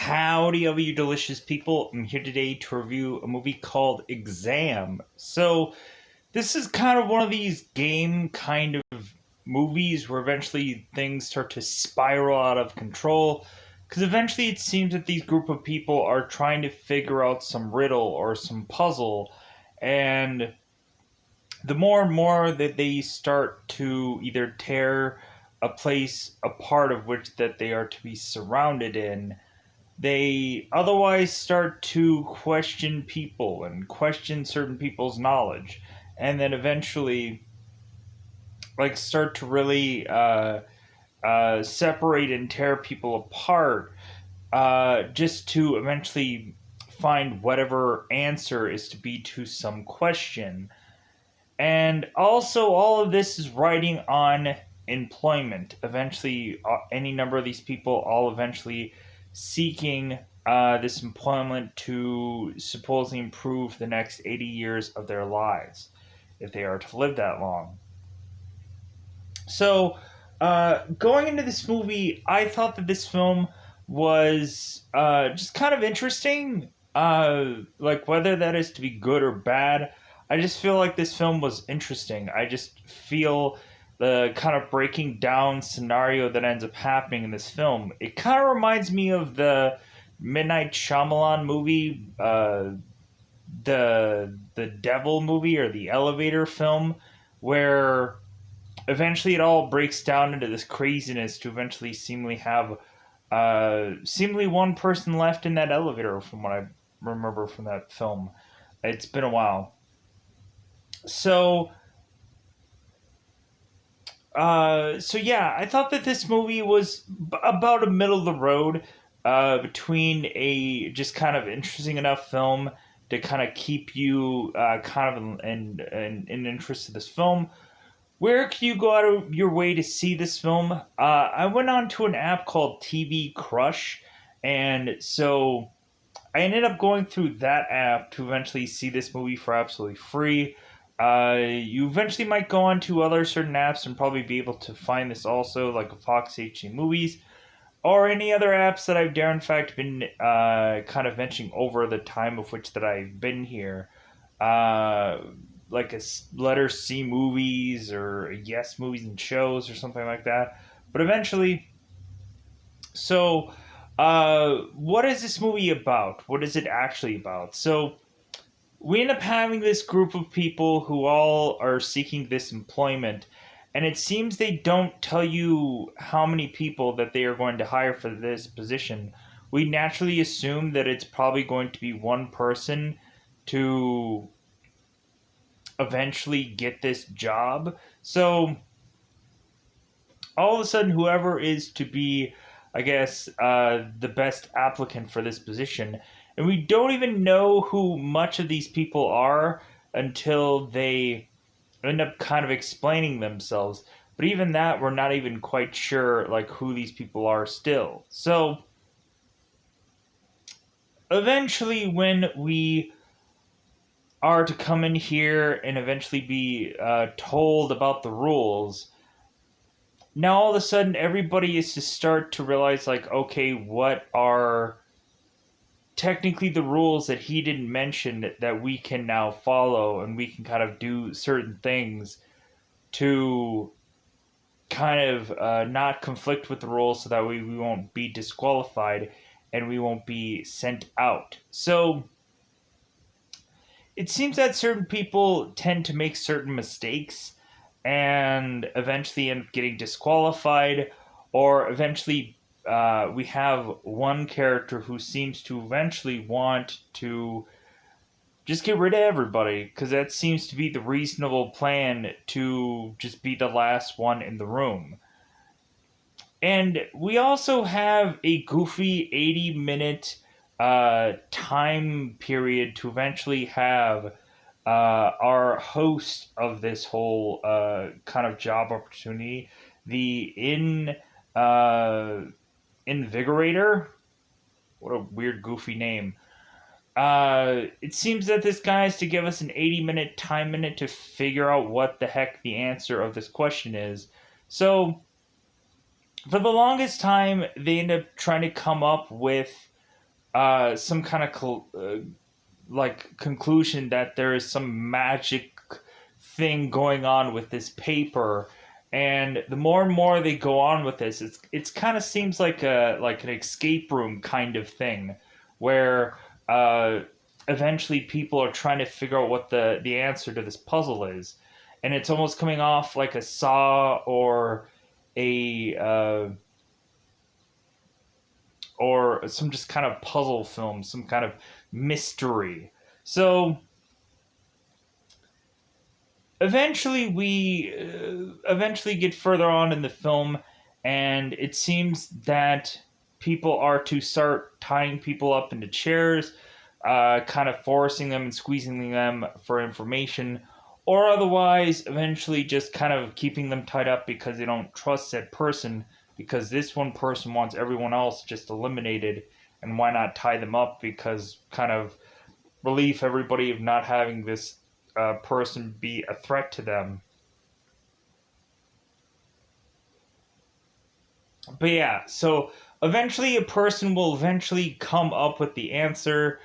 Howdy, all you delicious people. I'm here today to review a movie called Exam. So, this is kind of one of these game kind of movies where eventually things start to spiral out of control. Because eventually it seems that these group of people are trying to figure out some riddle or some puzzle. And the more and more that they start to either tear a place apart of which that they are to be surrounded in, they otherwise start to question people and question certain people's knowledge, and then eventually start to really separate and tear people apart, just to eventually find whatever answer is to be to some question. And also, all of this is writing on employment. Eventually, any number of these people all eventually seeking this employment to supposedly improve the next 80 years of their lives, if they are to live that long. So, going into this movie, I thought that this film was just kind of interesting. Whether that is to be good or bad, I just feel like this film was interesting. I just feel the kind of breaking down scenario that ends up happening in this film. It kind of reminds me of the Midnight Shyamalan movie, the Devil movie or the Elevator film, where eventually it all breaks down into this craziness to eventually seemingly have seemingly one person left in that elevator, from what I remember from that film. It's been a while. So, yeah, I thought that this movie was about a middle of the road between a just kind of interesting enough film to kind of keep you kind of in interest in this film. Where can you go out of your way to see this film? I went on to an app called TV Crush, and so I ended up going through that app to eventually see this movie for absolutely free. You eventually might go on to other certain apps and probably be able to find this also, like a Fox HD Movies, or any other apps that I've dare in fact been kind of mentioning over the time of which that I've been here. Uh, like a letter C Movies or Yes Movies and Shows or something like that. But eventually, so what is this movie about? What is it actually about? So we end up having this group of people who all are seeking this employment, and it seems they don't tell you how many people that they are going to hire for this position. We naturally assume that it's probably going to be one person to eventually get this job. So all of a sudden, whoever is to be, I guess, the best applicant for this position, and we don't even know who much of these people are until they end up kind of explaining themselves. But even that, we're not even quite sure like who these people are still. So eventually, when we are to come in here and eventually be told about the rules, now all of a sudden everybody is to start to realize, like, okay, what are technically the rules that he didn't mention that we can now follow, and we can kind of do certain things to kind of not conflict with the rules, so that we won't be disqualified and we won't be sent out. So it seems that certain people tend to make certain mistakes and eventually end up getting disqualified, or eventually we have one character who seems to eventually want to just get rid of everybody, because that seems to be the reasonable plan, to just be the last one in the room. And we also have a goofy 80-minute time period to eventually have our host of this whole kind of job opportunity, the uh, Invigorator. What a weird, goofy name. It seems that this guy is to give us an 80-minute time minute to figure out what the heck the answer of this question is. So, for the longest time, they end up trying to come up with some kind of like conclusion that there is some magic thing going on with this paper. And the more and more they go on with this, it's kind of seems like an escape room kind of thing, where uh, eventually people are trying to figure out what the answer to this puzzle is, and it's almost coming off like a Saw a or some just kind of puzzle film, some kind of mystery. So eventually we eventually get further on in the film, and it seems that people are to start tying people up into chairs, kind of forcing them and squeezing them for information, or otherwise eventually just kind of keeping them tied up because they don't trust that person, because this one person wants everyone else just eliminated, and why not tie them up, because kind of relieve everybody of not having this person be a threat to them. But yeah, so eventually a person will eventually come up with the answer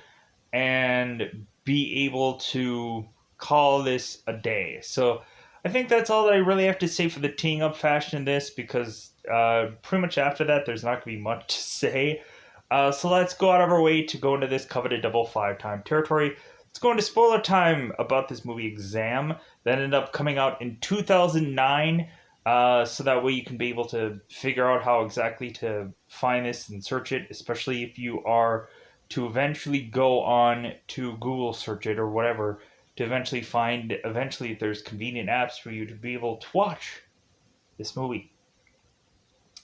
and be able to call this a day. So I think that's all that I really have to say for the teeing up fashion in this, because pretty much after that, there's not going to be much to say. So let's go out of our way to go into this coveted double five time territory. Let's go into spoiler time about this movie Exam that ended up coming out in 2009. So that way you can be able to figure out how exactly to find this and search it, especially if you are to eventually go on to Google search it or whatever, to eventually find, eventually if there's convenient apps for you to be able to watch this movie.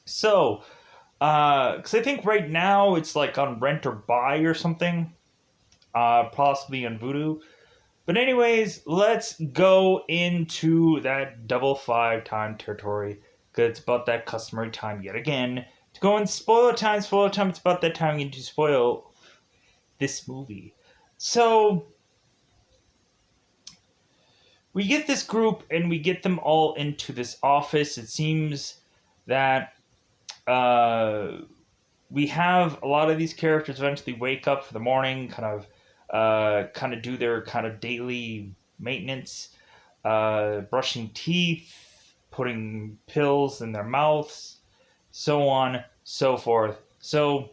So, because I think right now it's like on Rent or Buy or something, possibly on Vudu. But anyways, let's go into that double five time territory, because it's about that customary time yet again. To go in spoiler time, it's about that time again to spoil this movie. So, we get this group and we get them all into this office. It seems that we have a lot of these characters eventually wake up for the morning, kind of do their kind of daily maintenance, brushing teeth, putting pills in their mouths, so on, so forth. So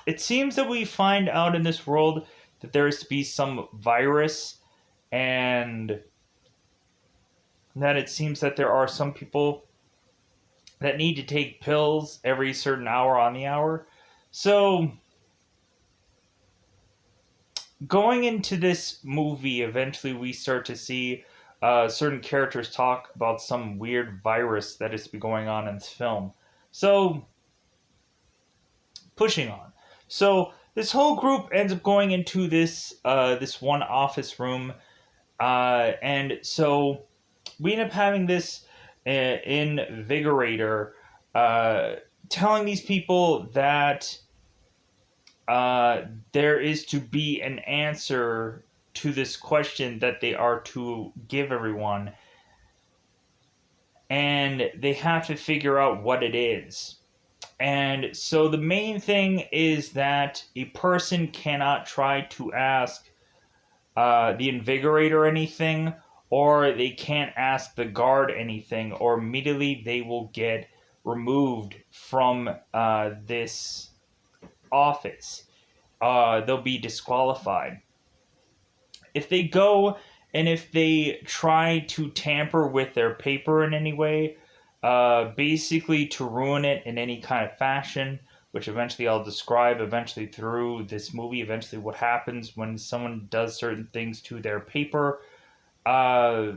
it seems that we find out in this world that there is to be some virus, and that it seems that there are some people that need to take pills every certain hour on the hour. So going into this movie, eventually we start to see certain characters talk about some weird virus that is going on in this film. So, pushing on. So, this whole group ends up going into this one office room, and so we end up having this invigorator telling these people that there is to be an answer to this question that they are to give everyone, and they have to figure out what it is. And so the main thing is that a person cannot try to ask the invigorator anything, or they can't ask the guard anything, or immediately they will get removed from this office. They'll be disqualified. If they go and if they try to tamper with their paper in any way, basically to ruin it in any kind of fashion, which eventually I'll describe eventually through this movie, eventually what happens when someone does certain things to their paper. Uh,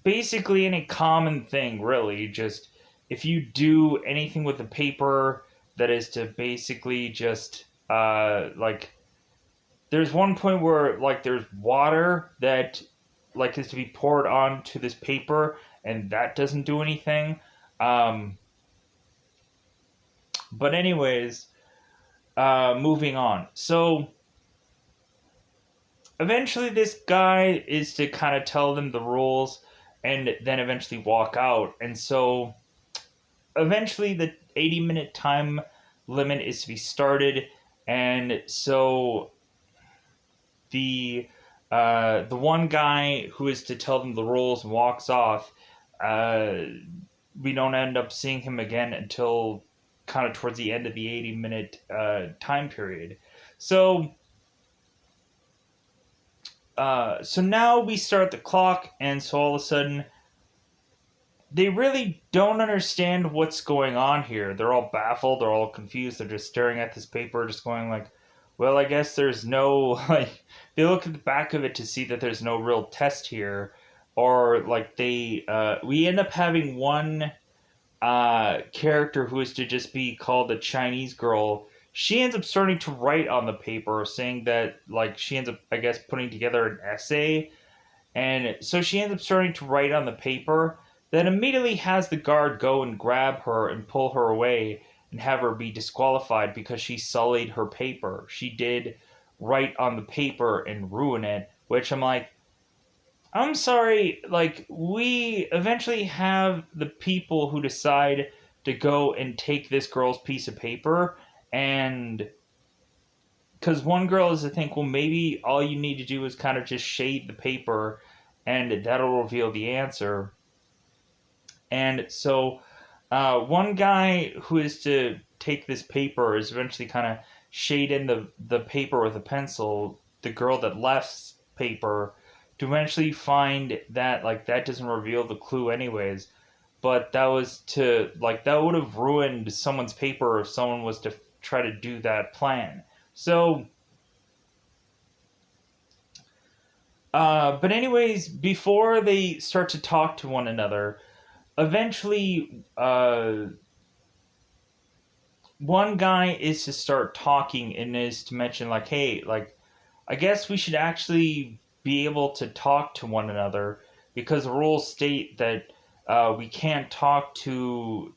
Basically, any common thing, really, just if you do anything with the paper that is to basically just, like, there's one point where like there's water that like is to be poured onto this paper, and that doesn't do anything. Um, but anyways, moving on. So eventually, this guy is to kind of tell them the rules, and then eventually walk out. And so eventually, the 80-minute time limit is to be started. And so the one guy who is to tell them the rules walks off. Uh, we don't end up seeing him again until kind of towards the end of the 80-minute time period. So so now we start the clock, and so all of a sudden they really don't understand what's going on here. They're all baffled, they're all confused, they're just staring at this paper, just going like, well, I guess there's no like they look at the back of it to see that there's no real test here. Or like they we end up having one character who is to just be called the Chinese girl. She ends up starting to write on the paper, saying that like she ends up, I guess, putting together an essay, and so she ends up starting to write on the paper. Then immediately has the guard go and grab her and pull her away and have her be disqualified because she sullied her paper. She did write on the paper and ruin it, which I'm like, I'm sorry, like, we eventually have the people who decide to go and take this girl's piece of paper, and because one girl is to think, well, maybe all you need to do is kind of just shade the paper and that'll reveal the answer. And so, one guy who is to take this paper is eventually kind of shade in the paper with a pencil, the girl that left's paper, to eventually find that like that doesn't reveal the clue anyways. But that was to like that would have ruined someone's paper if someone was to try to do that plan. So but anyways, before they start to talk to one another, eventually one guy is to start talking and is to mention like, hey, like I guess we should actually be able to talk to one another because the rules state that we can't talk to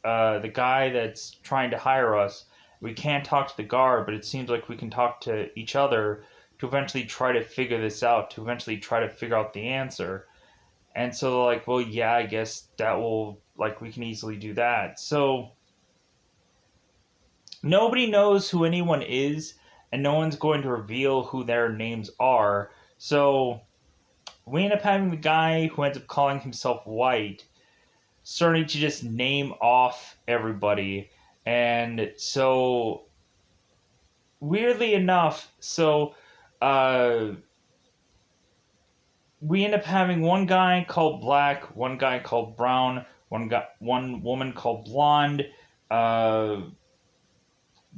the guy that's trying to hire us. We can't talk to the guard, but it seems like we can talk to each other to eventually try to figure this out, to eventually try to figure out the answer. And so they're like, well, yeah, I guess that will, like, we can easily do that. So nobody knows who anyone is, and no one's going to reveal who their names are. So we end up having the guy who ends up calling himself White starting to just name off everybody. And so, weirdly enough, uh, we end up having one guy called Black, one guy called Brown, one woman called Blonde, uh,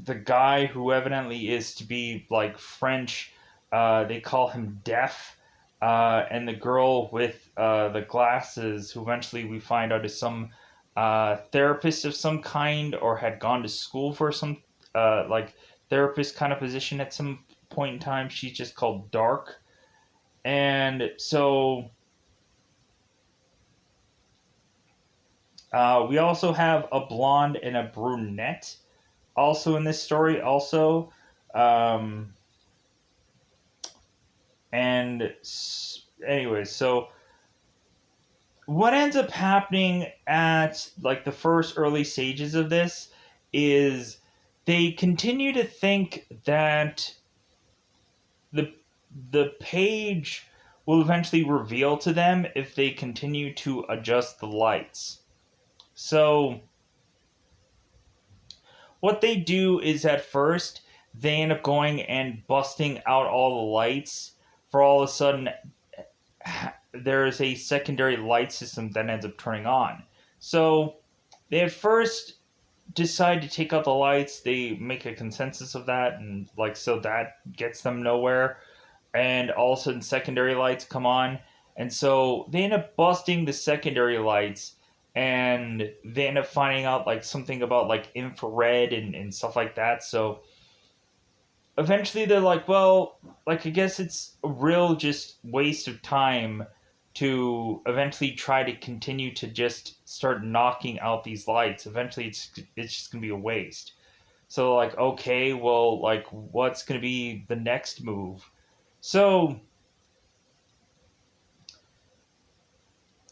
the guy who evidently is to be like French, they call him Deaf, and the girl with the glasses, who eventually we find out is some therapist of some kind or had gone to school for some like therapist kind of position at some point in time. She's just called Dark, and so we also have a blonde and a brunette also in this story also. Um, and anyways, so what ends up happening at like the first early stages of this is they continue to think that the the page will eventually reveal to them if they continue to adjust the lights. So what they do is at first they end up going and busting out all the lights. For all of a sudden, there's a secondary light system that ends up turning on. So they at first decide to take out the lights. They make a consensus of that, and like so that gets them nowhere. And all of a sudden, secondary lights come on, and so they end up busting the secondary lights, and they end up finding out like something about like infrared and stuff like that. So eventually they're like, well, like I guess it's a real just waste of time to eventually try to continue to just start knocking out these lights. Eventually it's just gonna be a waste. So like, okay, well, like what's gonna be the next move? So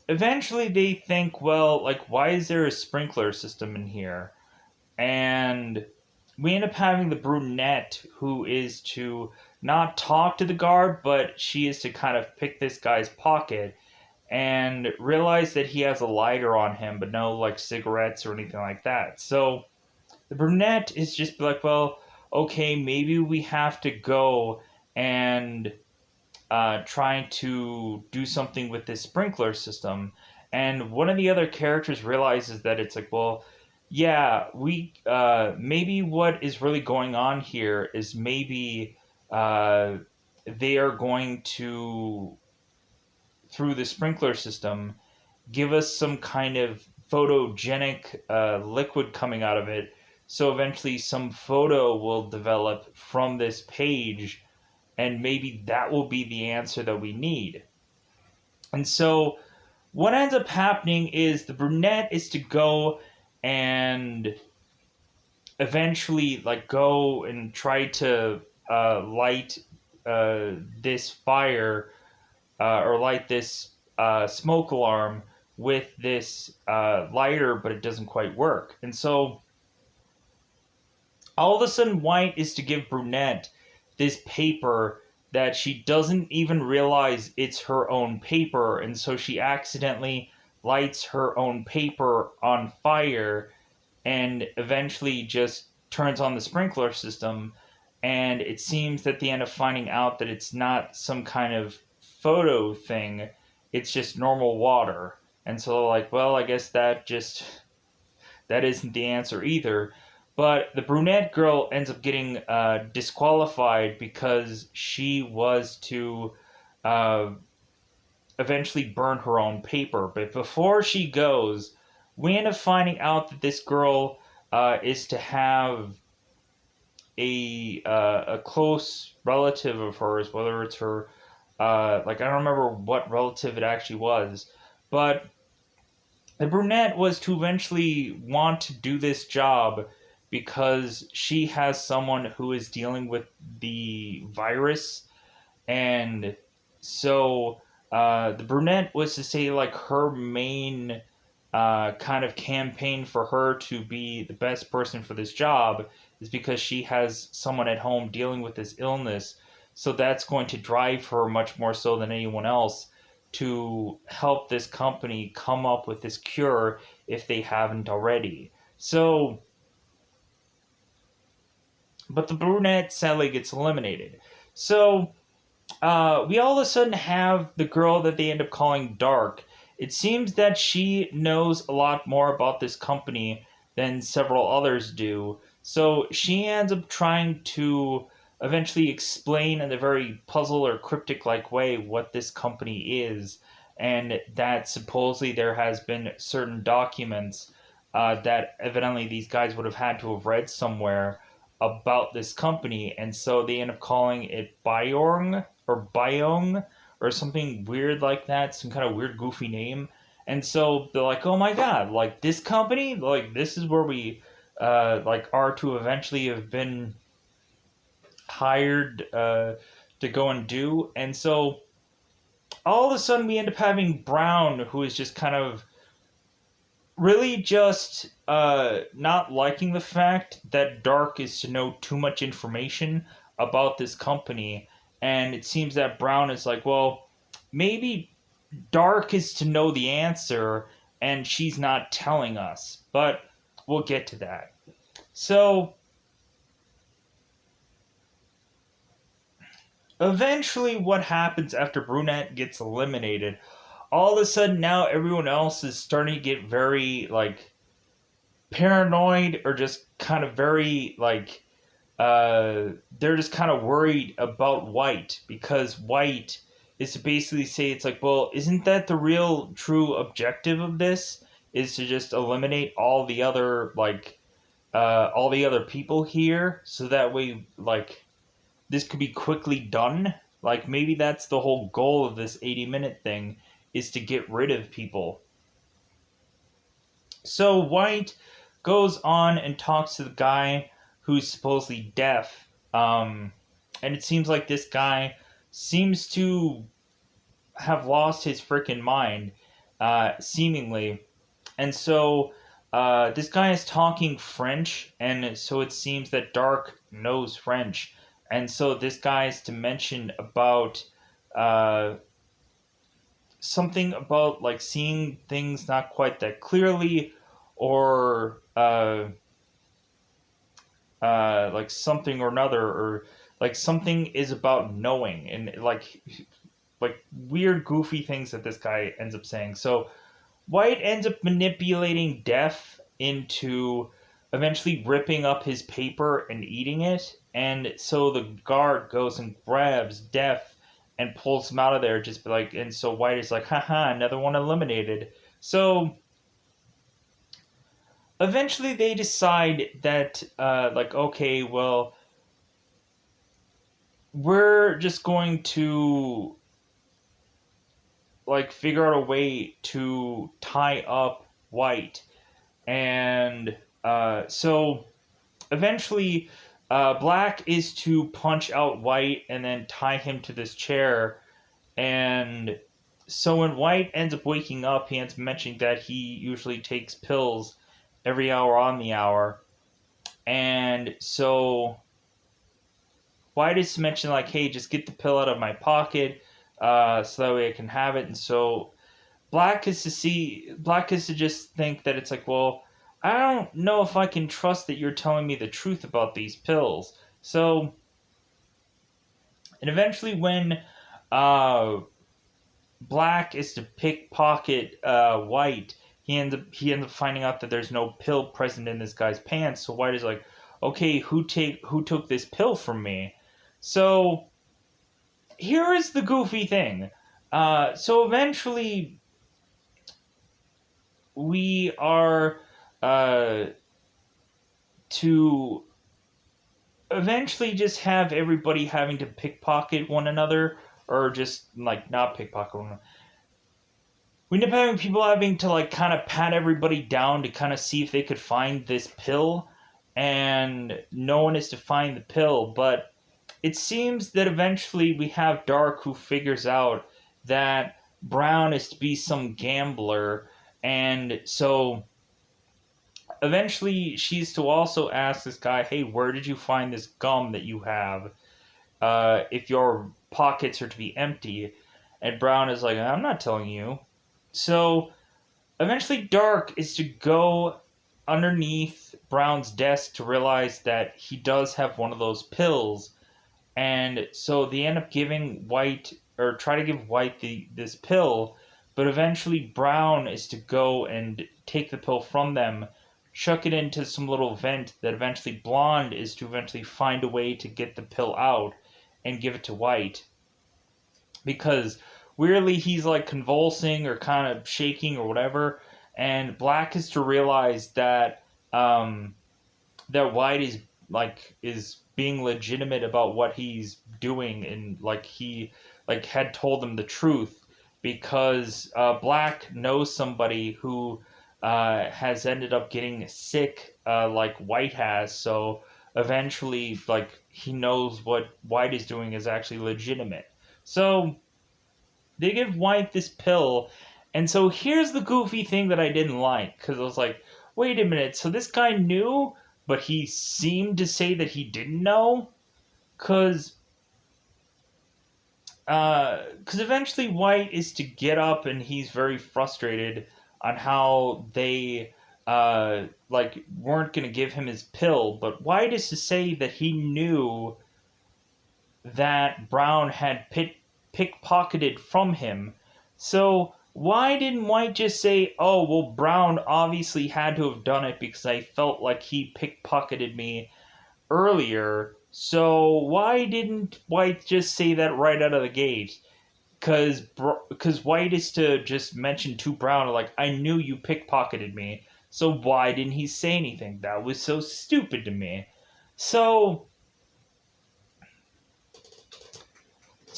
eventually they think, well, like why is there a sprinkler system in here? And we end up having the brunette who is to not talk to the guard, but she is to kind of pick this guy's pocket and realize that he has a lighter on him, but no like cigarettes or anything like that. So the brunette is just like, well, okay, maybe we have to go and trying to do something with this sprinkler system. And one of the other characters realizes that it's like, well, yeah, we maybe what is really going on here is maybe uh, they are going to, through the sprinkler system, give us some kind of photogenic liquid coming out of it. So eventually, some photo will develop from this page, and maybe that will be the answer that we need. And so, what ends up happening is the brunette is to go and eventually, like, go and try to light this fire or light this smoke alarm with this lighter, but it doesn't quite work. And so all of a sudden, White is to give Brunette this paper that she doesn't even realize it's her own paper, and so she accidentally lights her own paper on fire and eventually just turns on the sprinkler system. And it seems that they end up finding out that it's not some kind of photo thing, it's just normal water. And so they're like, well, I guess that isn't the answer either. But the brunette girl ends up getting disqualified because she was to uh, eventually burn her own paper. But before she goes, we end up finding out that this girl is to have a close relative of hers, whether it's her like I don't remember what relative it actually was, but the brunette was to eventually want to do this job because she has someone who is dealing with the virus. And so the brunette was to say like her main kind of campaign for her to be the best person for this job is because she has someone at home dealing with this illness. So that's going to drive her much more so than anyone else to help this company come up with this cure if they haven't already. So, but the brunette sadly gets eliminated. So, we all of a sudden have the girl that they end up calling Dark. It seems that she knows a lot more about this company than several others do. So she ends up trying to eventually explain in a very puzzle or cryptic like way what this company is, and that supposedly there has been certain documents that evidently these guys would have had to have read somewhere about this company, and so they end up calling it Byorn or Byong or something weird like that, some kind of weird goofy name. And so they're like, oh my god, like this company, like this is where we like are to eventually have been hired to go and do. And so all of a sudden we end up having Brown, who is just kind of really just not liking the fact that Dark is to know too much information about this company. And it seems that Brown is like, well, maybe Dark is to know the answer and she's not telling us. But we'll get to that. So eventually, what happens after Brunette gets eliminated? All of a sudden, now everyone else is starting to get very like paranoid or just kind of very like they're just kind of worried about White because White is to basically say it's like, well, isn't that the real true objective of this? Is to just eliminate all the other like all the other people here so that way like this could be quickly done. Like maybe that's the whole goal of this 80-minute thing is to get rid of people. So White goes on and talks to the guy who's supposedly deaf. And it seems like this guy seems to have lost his freaking mind, seemingly. And so this guy is talking French, and so it seems that Dark knows French, and so this guy is to mention about uh, something about like seeing things not quite that clearly, or like something or another, or like something is about knowing, and like weird, goofy things that this guy ends up saying. So White ends up manipulating Death into eventually ripping up his paper and eating it. And so the guard goes and grabs Death and pulls him out of there, just like, and so White is like, haha, another one eliminated. So eventually they decide that, like, okay, well, we're just going to like figure out a way to tie up White. And so eventually, Black is to punch out White and then tie him to this chair. And so when White ends up waking up, he ends up mentioning that he usually takes pills every hour on the hour. And so White is to mention, like, hey, just get the pill out of my pocket, so that way I can have it. And so Black is to just think that it's like, well, I don't know if I can trust that you're telling me the truth about these pills. So, and eventually when uh, Black is to pickpocket White, he ends up finding out that there's no pill present in this guy's pants. So White is like, okay, who took this pill from me? So here is the goofy thing. So eventually we are uh, to eventually just have everybody having to pickpocket one another, or just like not pickpocket one another. We end up having people having to like kind of pat everybody down to kind of see if they could find this pill, and no one is to find the pill. But it seems that eventually we have Dark, who figures out that Brown is to be some gambler, and so eventually she's to also ask this guy, hey, where did you find this gum that you have, if your pockets are to be empty? And Brown is like, I'm not telling you. So eventually Dark is to go underneath Brown's desk to realize that he does have one of those pills. And so they end up giving White, or try to give White this pill, but eventually Brown is to go and take the pill from them, chuck it into some little vent that eventually Blonde is to eventually find a way to get the pill out and give it to White. Because weirdly he's like convulsing or kind of shaking or whatever, and Black is to realize that that White is being legitimate about what he's doing, and like he like had told them the truth, because Black knows somebody who has ended up getting sick, like White has. So eventually, like, he knows what White is doing is actually legitimate. So they give White this pill, and so here's the goofy thing that I didn't like, because I was like, wait a minute, so this guy knew, but he seemed to say that he didn't know, because eventually White is to get up, and he's very frustrated on how they like weren't going to give him his pill. But White is to say that he knew that Brown had pickpocketed from him. So why didn't White just say, oh, well, Brown obviously had to have done it because I felt like he pickpocketed me earlier? So why didn't White just say that right out of the gate? Because White is to just mention to Brown, like, I knew you pickpocketed me. So why didn't he say anything? That was so stupid to me. So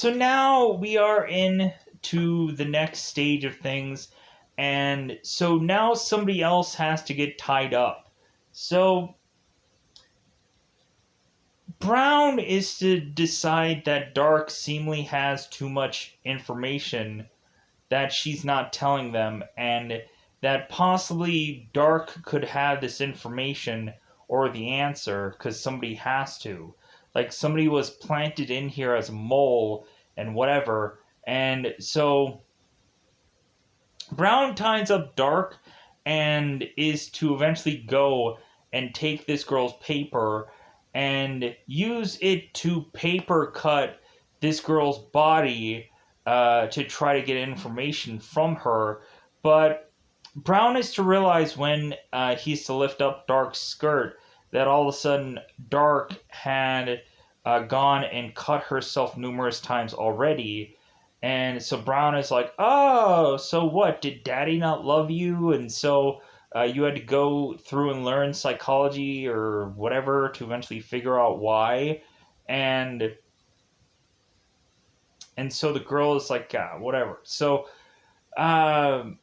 now we are in to the next stage of things, and so now somebody else has to get tied up. So Brown is to decide that Dark seemingly has too much information that she's not telling them, and that possibly Dark could have this information or the answer because somebody has to. Like somebody was planted in here as a mole and whatever. And so Brown ties up Dark and is to eventually go and take this girl's paper and use it to paper cut this girl's body to try to get information from her. But Brown is to realize when he's to lift up Dark's skirt that all of a sudden Dark had gone and cut herself numerous times already. And so Brown is like, oh, so what? Did Daddy not love you? And so you had to go through and learn psychology or whatever to eventually figure out why. And so the girl is like, yeah, whatever. Um,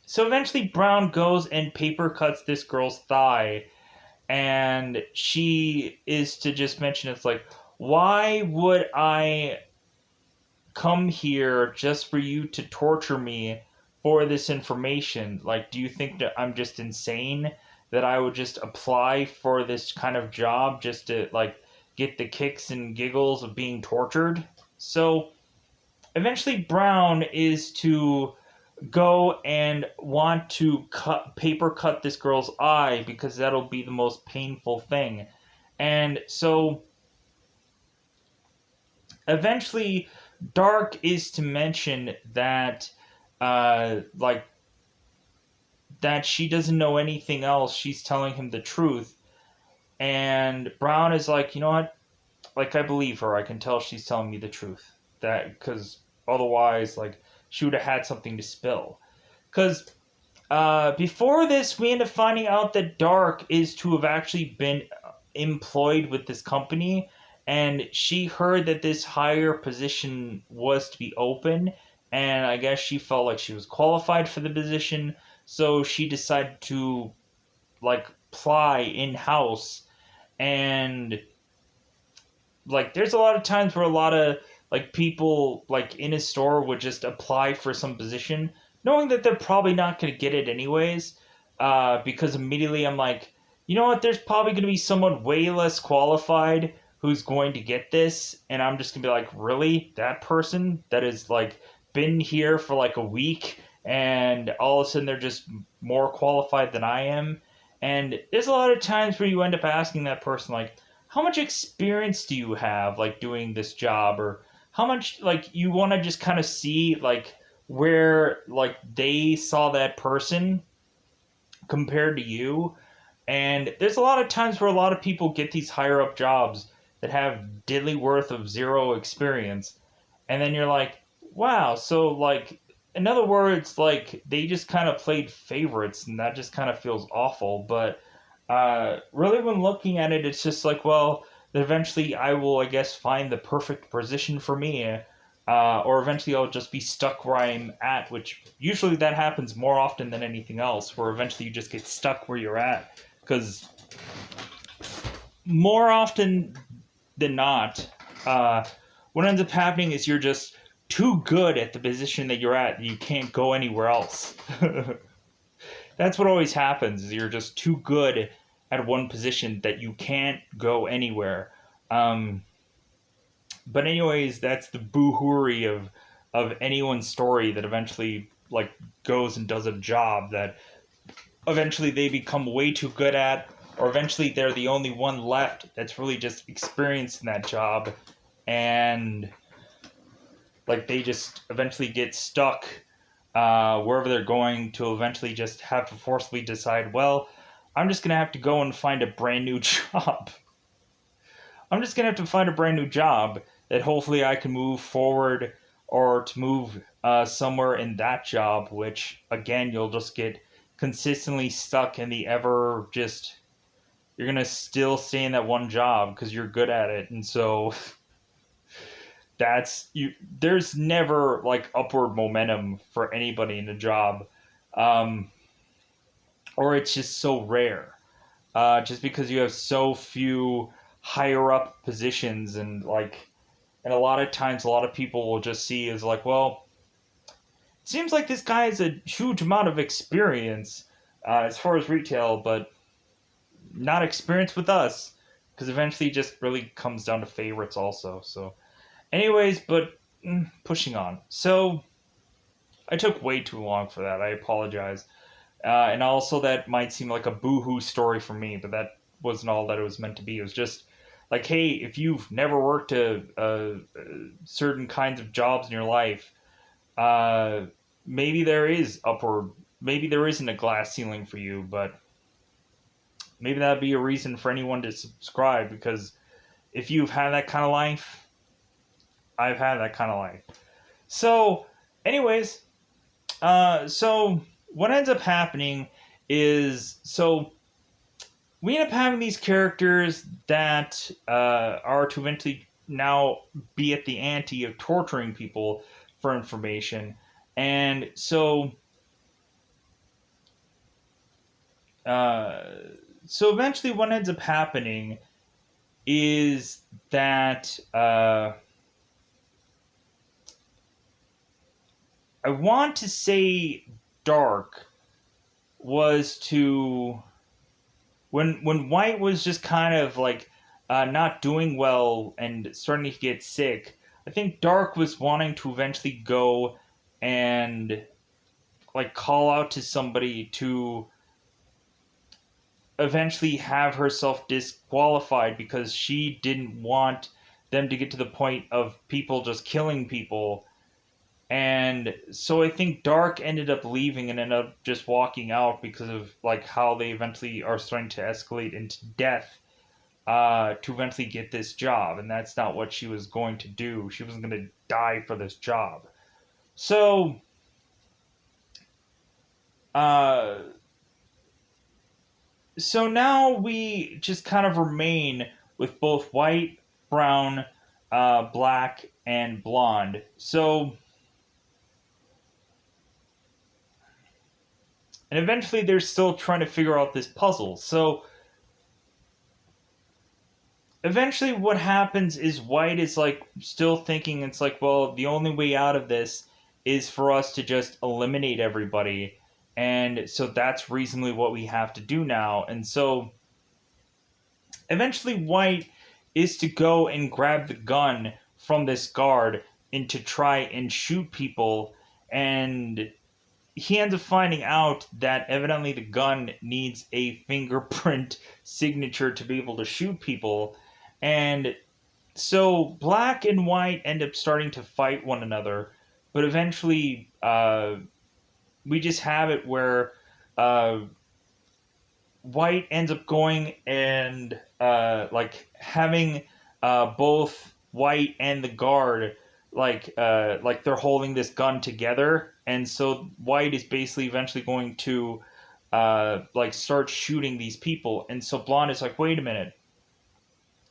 so eventually Brown goes and paper cuts this girl's thigh, and she is to just mention it's like, why would I come here just for you to torture me for this information? Like, do you think that I'm just insane that I would just apply for this kind of job just to like get the kicks and giggles of being tortured? So eventually Brown is to go and want to paper cut this girl's eye because that'll be the most painful thing. And so eventually Dark is to mention that like that she doesn't know anything else. She's telling him the truth. And Brown is like, you know what? Like, I believe her. I can tell she's telling me the truth. That because otherwise, like, she would have had something to spill. Because before this, we end up finding out that Dark is to have actually been employed with this company, and she heard that this higher position was to be open, and I guess she felt like she was qualified for the position, so she decided to like apply in house. And like there's a lot of times where a lot of like people like in a store would just apply for some position knowing that they're probably not going to get it anyways, because immediately I'm like, you know what, there's probably going to be someone way less qualified who's going to get this, and I'm just going to be like, really, that person that is like been here for like a week and all of a sudden they're just more qualified than I am. And there's a lot of times where you end up asking that person like, how much experience do you have like doing this job, or how much like you want to just kind of see like where like they saw that person compared to you. And there's a lot of times where a lot of people get these higher up jobs that have diddly worth of zero experience, and then you're like, wow, so like in other words, like they just kind of played favorites, and that just kind of feels awful. But really, when looking at it, it's just like, well, eventually I will, I guess, find the perfect position for me, or eventually I'll just be stuck where I'm at, which usually that happens more often than anything else, where eventually you just get stuck where you're at. Because more often than not, what ends up happening is you're just too good at the position that you're at, and you can't go anywhere else. That's what always happens, is you're just too good at one position that you can't go anywhere. But anyways, that's the boo-hooery of anyone's story that eventually like goes and does a job that eventually they become way too good at, or eventually they're the only one left that's really just experienced in that job, and like they just eventually get stuck wherever they're going to eventually just have to forcibly decide, well, I'm just going to have to go and find a brand new job. I'm just going to have to find a brand new job that hopefully I can move forward, or to move somewhere in that job, which again, you'll just get consistently stuck in the ever just, you're going to still stay in that one job because you're good at it. And so that's you, there's never like upward momentum for anybody in a job, um, or it's just so rare, just because you have so few higher up positions. And like, and a lot of times a lot of people will just see as like, well, seems like this guy has a huge amount of experience as far as retail, but not experience with us, because eventually it just really comes down to favorites also. So, anyways, but pushing on. So, I took way too long for that. I apologize. And also, that might seem like a boohoo story for me, but that wasn't all that it was meant to be. It was just like, hey, if you've never worked certain kinds of jobs in your life, uh, maybe there is upward, maybe there isn't a glass ceiling for you, but maybe that'd be a reason for anyone to subscribe, because if you've had that kind of life, I've had that kind of life. So, anyways, so what ends up happening is, so we end up having these characters that are to eventually now be at the ante of torturing people for information. And so, uh, so eventually, what ends up happening is that I want to say Dark was to when White was just kind of like not doing well and starting to get sick. I think Dark was wanting to eventually go and like call out to somebody to eventually have herself disqualified, because she didn't want them to get to the point of people just killing people. And so I think Dark ended up leaving and ended up just walking out because of like how they eventually are starting to escalate into death to eventually get this job, and that's not what she was going to do. She wasn't going to die for this job. So uh, so now we just kind of remain with both white, brown, black, and blonde. So, and eventually they're still trying to figure out this puzzle. So, eventually what happens is white is like still thinking, it's like, well, the only way out of this is for us to just eliminate everybody. And so that's reasonably what we have to do now. And so eventually white is to go and grab the gun from this guard and to try and shoot people. And he ends up finding out that evidently the gun needs a fingerprint signature to be able to shoot people. And so black and white end up starting to fight one another, but eventually we just have it where uh, white ends up going and like having both white and the guard like they're holding this gun together, and so white is basically eventually going to like start shooting these people, and so blonde is like, wait a minute,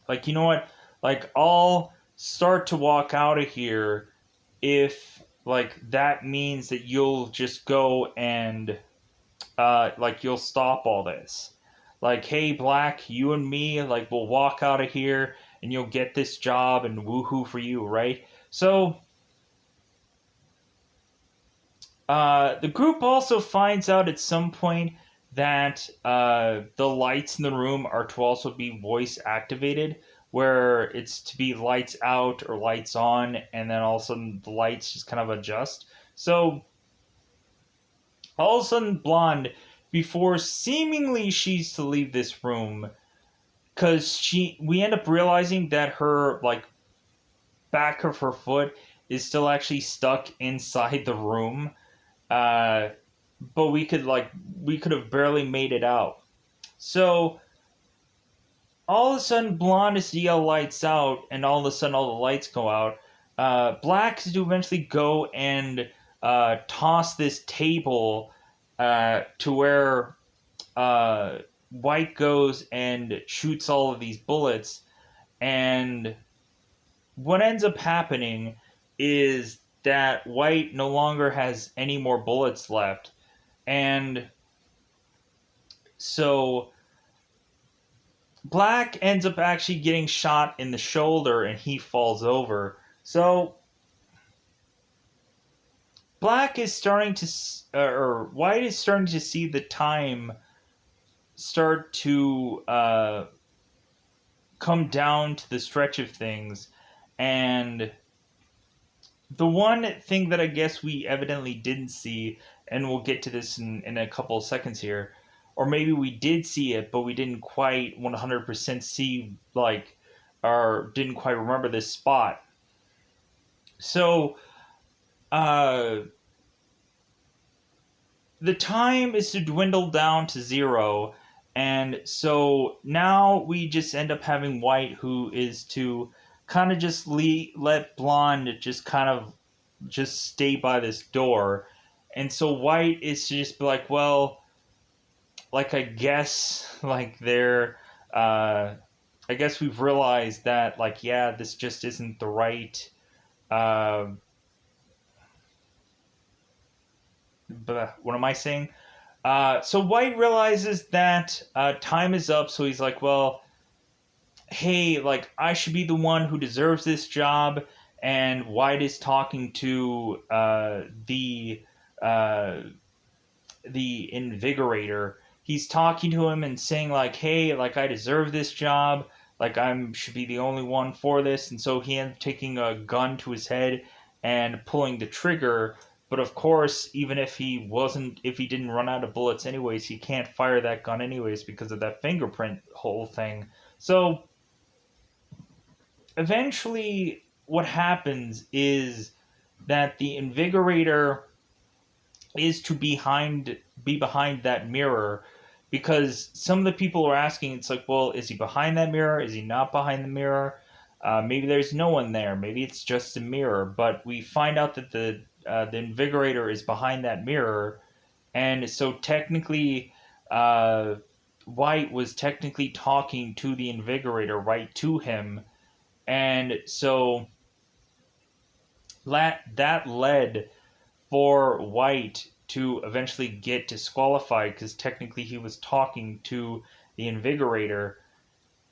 like, you know what, like I'll start to walk out of here if like that means that you'll just go and like you'll stop all this. Like, hey, Black, you and me, like we'll walk out of here and you'll get this job and woohoo for you, right? So the group also finds out at some point that the lights in the room are to also be voice activated, where it's to be lights out or lights on, and then all of a sudden the lights just kind of adjust. So all of a sudden, Blonde, before seemingly she's to leave this room, because we end up realizing that her like back of her foot is still actually stuck inside the room. Uh, but we could have barely made it out. So all of a sudden, Blonde is to yell lights out, and all of a sudden all the lights go out. Black is to eventually go and toss this table to where White goes and shoots all of these bullets, and what ends up happening is that White no longer has any more bullets left, and so Black ends up actually getting shot in the shoulder and he falls over. So Black is starting to, or White is starting to see the time start to come down to the stretch of things. And the one thing that I guess we evidently didn't see, and we'll get to this in a couple of seconds here, or maybe we did see it, but we didn't quite 100% see, like, or didn't quite remember this spot. So, uh, the time is to dwindle down to zero, and so now we just end up having White, who is to kind of just let Blonde just kind of just stay by this door. And so White is to just be like, well, like, I guess, like, they're I guess we've realized that, like, yeah, this just isn't the right uh what am I saying? So White realizes that time is up, so he's like, well, hey, like, I should be the one who deserves this job. And White is talking to uh, the Invigorator. He's talking to him and saying, like, hey, like, I deserve this job. Like, I should be the only one for this. And so he ends up taking a gun to his head and pulling the trigger. But of course, even if if he didn't run out of bullets anyways, he can't fire that gun anyways because of that fingerprint whole thing. So eventually, what happens is that the Invigorator is to be behind that mirror, because some of the people are asking, it's like, well, is he behind that mirror, is he not behind the mirror? Maybe there's no one there, maybe it's just a mirror. But we find out that the Invigorator is behind that mirror. And so technically, uh, White was technically talking to the Invigorator right to him. And so that led for White to eventually get disqualified, because technically he was talking to the Invigorator.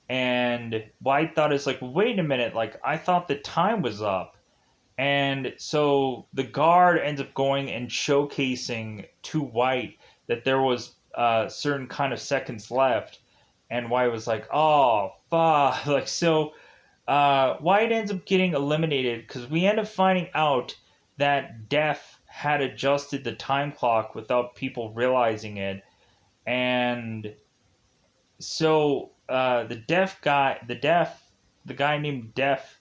And White thought, it's like, wait a minute, like, I thought the time was up. And so the guard ends up going and showcasing to White that there was certain kind of seconds left. And White was like, oh fuck. Like, so White ends up getting eliminated, because we end up finding out that Def had adjusted the time clock without people realizing it. And so the guy named Def,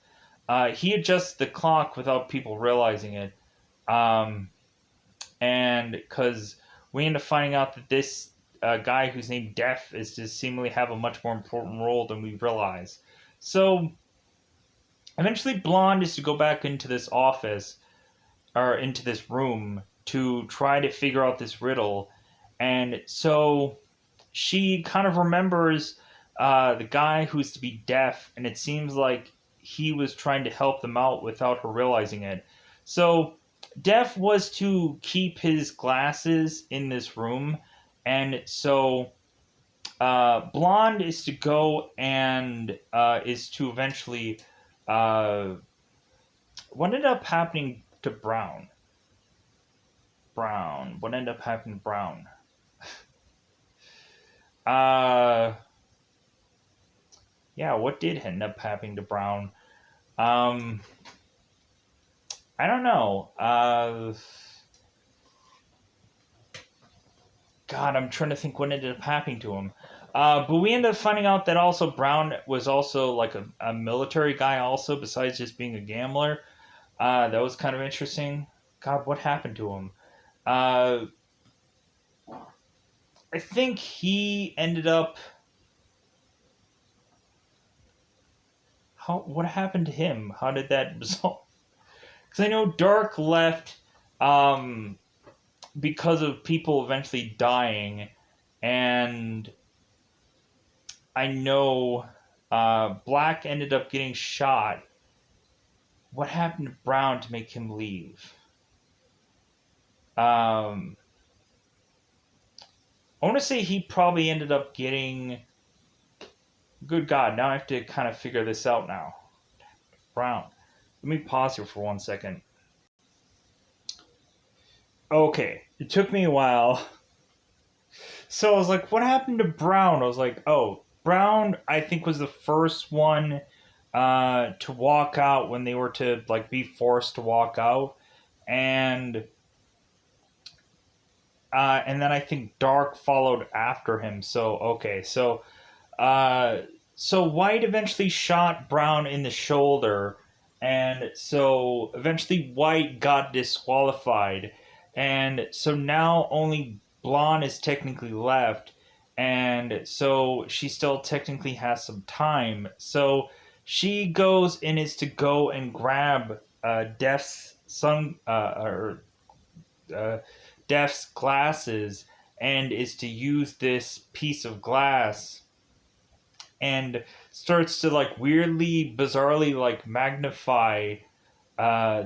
he adjusts the clock without people realizing it. Um, and because we end up finding out that this guy who's named Def is to seemingly have a much more important role than we realize. So eventually, Blonde is to go back into this office, or into this room, to try to figure out this riddle. And so she kind of remembers the guy who's to be Deaf, and it seems like he was trying to help them out without her realizing it. So Deaf was to keep his glasses in this room, and so Blonde is to go and is to eventually. Uh, what ended up happening to Brown? Brown. What ended up happening to Brown? Uh, yeah, what did end up happening to Brown? Um, I don't know. God, I'm trying to think what ended up happening to him. But we ended up finding out that also Brown was also like a military guy, also, besides just being a gambler. That was kind of interesting. God, what happened to him? Uh, I think he ended up. What happened to him? How did that resolve? Because I know Dark left um, because of people eventually dying, and I know Black ended up getting shot. What happened to Brown to make him leave? Um, I want to say he probably ended up getting. Good God, now I have to kind of figure this out now. Brown. Let me pause here for 1 second. Okay, it took me a while. So I was like, what happened to Brown? I was like, oh, Brown, I think, was the first one to walk out when they were to like be forced to walk out, and and then I think Dark followed after him. So okay, uh, so White eventually shot Brown in the shoulder, and so eventually White got disqualified, and so now only Blonde is technically left, and so she still technically has some time. So she goes and is to go and grab Def's son or uh, Def's glasses, and is to use this piece of glass and starts to like weirdly, bizarrely like magnify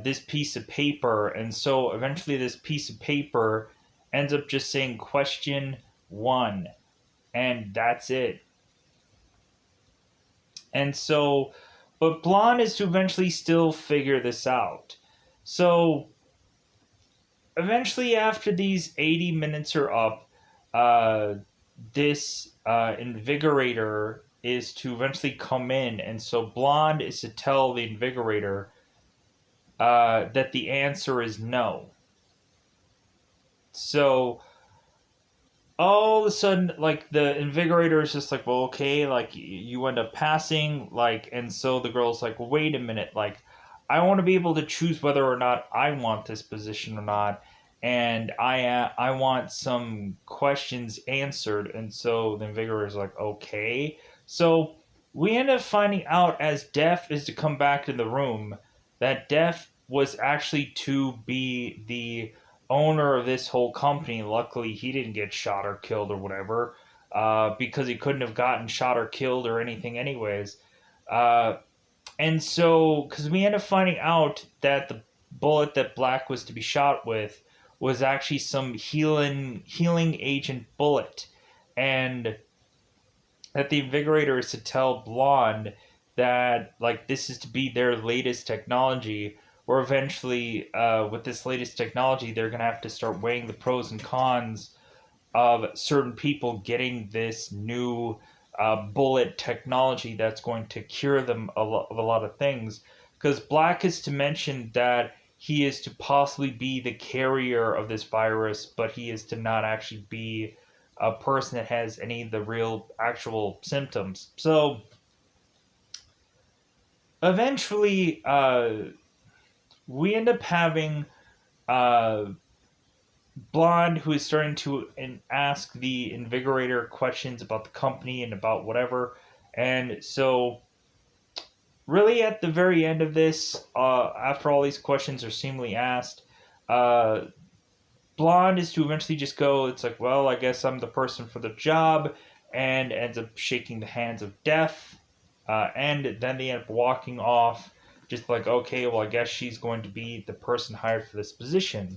this piece of paper. And so eventually, this piece of paper ends up just saying question 1, and that's it. And so, but Blonde is to eventually still figure this out. So eventually, after these 80 minutes are up, uh, this invigorator is to eventually come in, and so Blonde is to tell the invigorator that the answer is no. So all of a sudden, like the invigorator is just like, well, okay, like you end up passing, like, and so the girl's like, well, wait a minute, like, I want to be able to choose whether or not I want this position or not, and I want some questions answered, and so the invigorator is like, okay, so we end up finding out as Def is to come back in the room that Def was actually to be the owner of this whole company. Luckily, he didn't get shot or killed or whatever, because he couldn't have gotten shot or killed or anything, anyways. Uh, and so, because we end up finding out that the bullet that Black was to be shot with was actually some healing agent bullet, and that the invigorator is to tell Blonde that like this is to be their latest technology, or eventually with this latest technology they're going to have to start weighing the pros and cons of certain people getting this new bullet technology that's going to cure them of a lot of things, because Black is to mention that he is to possibly be the carrier of this virus, but he is to not actually be a person that has any of the real actual symptoms. So eventually, we end up having uh, Blonde, who is starting to ask the Invigorator questions about the company and about whatever. And so, really, at the very end of this, after all these questions are seemingly asked, uh, Blonde is to eventually just go, it's like, well, I guess I'm the person for the job, and ends up shaking the hands of Death. And then they end up walking off, just like, okay, well, I guess she's going to be the person hired for this position.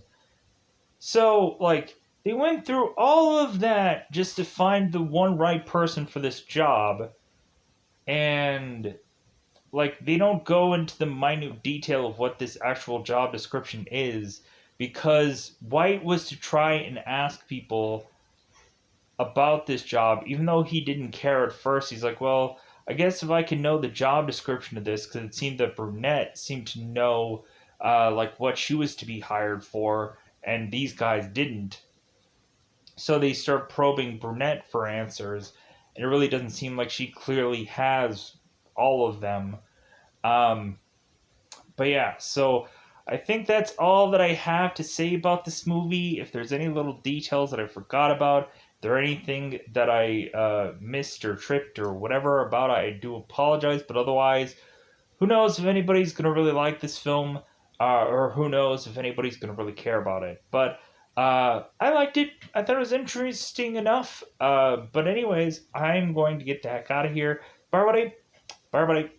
So, like, they went through all of that just to find the one right person for this job, and, like, they don't go into the minute detail of what this actual job description is, because White was to try and ask people about this job, even though he didn't care at first. He's like, well, I guess if I can know the job description of this, because it seemed that Brunette seemed to know, like, what she was to be hired for, and these guys didn't. So they start probing Brunette for answers, and it really doesn't seem like she clearly has all of them. Um, but yeah, so I think that's all that I have to say about this movie. If there's any little details that I forgot about, if there anything that I missed or tripped or whatever about it, I do apologize. But otherwise, who knows if anybody's going to really like this film, or who knows if anybody's going to really care about it. But I liked it. I thought it was interesting enough. But anyways, I'm going to get the heck out of here. Bye, everybody. Bye, everybody.